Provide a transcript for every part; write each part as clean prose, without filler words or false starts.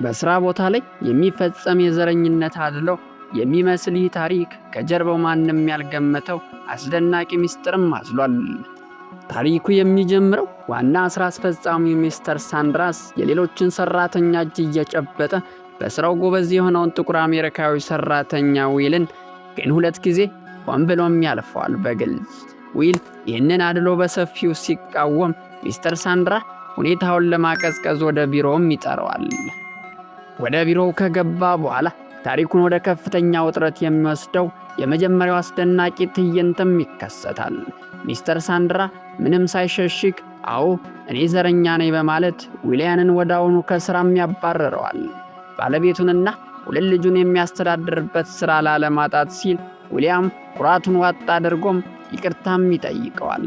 በስራ ቦታ ላይ የሚፈጸም የዘረኝነት አድሎ የሚመስል ይህ ታሪክ ከጀርባው ማንም ያልገመተው አስደናቂ ምስጢርም አዝሏል። ታሪኩ የሚጀምረው ዋና ስራ አስፈጻሚው ሚስተር ሳንድራስ የሌሎችን ሰራተኛ እጅ እየጨበጠ በስራው ጎበዝ የሆነውን ጥቁር አሜሪካዊ ሰራተኛ ዊልን ግን 2 ጊዜ ሆን ብሎም ያልፈዋል በግልጽ። ዊል ይህንን አድሎ በሰፊው ሲቃወም ሚስተር ሳንድራ ሁኔታውን ለማቀዝቀዝ ወደ ቢሮውም ይጠራዋል። ወደ ቢሮው ከገባ በኋላ ታሪኩን ወደ ከፍተኛ ውጥረት የሚወስደው የመጀመሪያው አስደናቂ ትዕይንትም ይከሰታል። ሚስተር ሳንድራ ምንም ሳይሸሽግ አዎ እኔ ዘረኛ ነኝ በማለት ዊሊያንን ወዳውኑ ከስራም ያባረረዋል። ባለቤቱንና 2 ልጁን የሚያስተዳድርበት ስራ ላለማጣት ሲል ዊሊያም ኩራቱን ዋጥ አድርጎም ይቅርታም ይጠይቀዋል።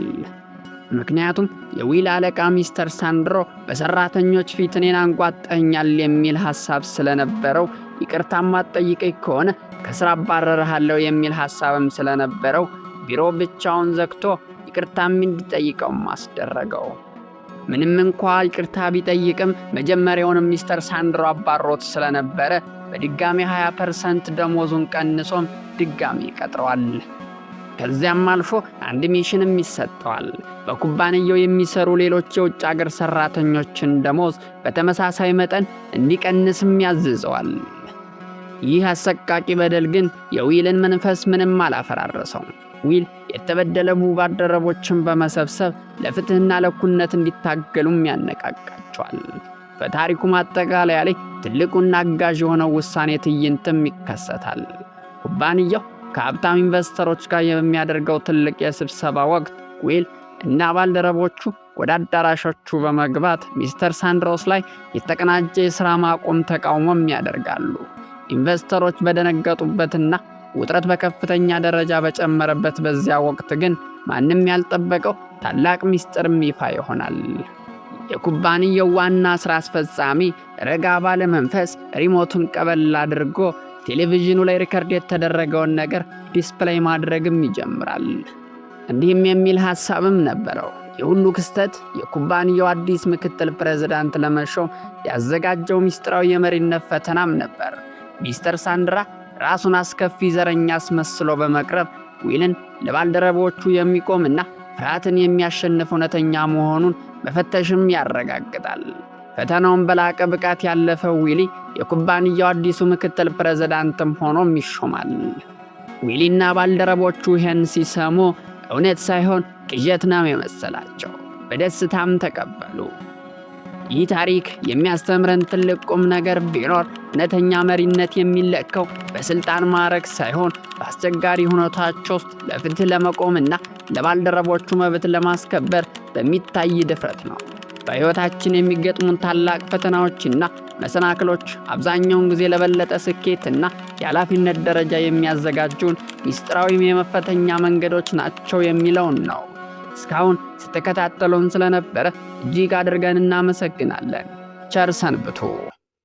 ምክንያቱም የዊል አለቃ ሚስተር ሳንድሮ በሰራተኞች ፊት እኔን አንጓጠኛል የሚል ሐሳብ ስለነበረው ይቅርታም አትጠይቀኝ ከሆነ ከስራ አባረርሃለሁ የሚል ሐሳብም ስለነበረው ቢሮ ብቻውን ዘግቶ ይቅርታም እንዲጠይቀውም አስደረገው። ምንም እንኳ ይቅርታ ቢጠይቅም መጀመሪያውንም ሚስተር ሳንድሮ አባሮት ስለነበረ በድጋሚ 20% ደሞዙን ቀንሶም ድጋሚ ቀጥሯል። ከዚያም አልፎ አንድ ሚሽንም ይሰጠዋል። በኩባንያው የሚሰሩ ሌሎች የውጭ አገር ሰራተኞችን ደሞዝ በተመሳሳይ መጠን እንዲቀንስም ያዝዘዋል። ይህ አሰቃቂ በደል ግን የዊልን መንፈስ ምንም አላፈራረሰውም። ዊል የተበደሉ ባልደረቦችን በመሰብሰብ ለፍትህና ለእኩልነት እንዲታገሉም ያነቃቃቸዋል። በታሪኩ ማጠቃለያ ላይ ትልቁና አጋዥ የሆነው ውሳኔ ትዕይንትም ይከሰታል። ኩባንያው ከሀብታም ኢንቨስተሮች ጋር የሚያደርገው ትልቅ የስብሰባ ወቅት ዊል እና ባልደረቦቹ ወደ አዳራሾቹ በመግባት ሚስተር ሳንድሮስ ላይ የተቀናጀ የሥራ ማቆም ተቃውሞም ያደርጋሉ። ኢንቨስተሮች በደነገጡበትና ውጥረት በከፍተኛ ደረጃ በጨመረበት በዚያ ወቅት ግን ማንም ያልጠበቀው ታላቅ ምስጢርም ይፋ ይሆናል። የኩባንያው ዋና ሥራ አስፈጻሚ ረጋ ባለ መንፈስ ሪሞቱን ቀበል አድርጎ ቴሌቪዥኑ ላይ ሪከርድ የተደረገውን ነገር ዲስፕሌይ ማድረግም ይጀምራል። እንዲህም የሚል ሐሳብም ነበረው። የሁሉ ክስተት የኩባንያው አዲስ ምክትል ፕሬዝዳንት ለመሾም ያዘጋጀው ምስጢራዊ የመሪነት ፈተናም ነበር። ሚስተር ሳንድራ ራሱን አስከፊ ዘረኛ አስመስሎ በመቅረብ ዊልን ለባልደረቦቹ የሚቆምና ፍርሃትን የሚያሸንፍ እውነተኛ መሆኑን መፈተሽም ያረጋግጣል። ፈተናውን በላቀ ብቃት ያለፈው ዊሊ የኩባንያው አዲሱ ምክትል ፕሬዝዳንትም ሆኖም ይሾማል። ዊሊና ባልደረቦቹ ይህን ሲሰሙ እውነት ሳይሆን ቅዠት ነው የመሰላቸው። በደስታም ተቀበሉ። ይህ ታሪክ የሚያስተምረን ትልቅ ቁም ነገር ቢኖር እውነተኛ መሪነት የሚለካው በስልጣን ማዕረግ ሳይሆን በአስቸጋሪ ሁኔታዎች ውስጥ ለፍትህ ለመቆምና ለባልደረቦቹ መብት ለማስከበር በሚታይ ድፍረት ነው። በሕይወታችን የሚገጥሙን ታላቅ ፈተናዎችና መሰናክሎች አብዛኛውን ጊዜ ለበለጠ ስኬትና የኃላፊነት ደረጃ የሚያዘጋጁን ምስጢራዊ የመፈተኛ መንገዶች ናቸው የሚለውን ነው። እስካሁን ስትከታተሉን ስለነበረ እጅግ አድርገን እናመሰግናለን። ቸር ሰንብቱ።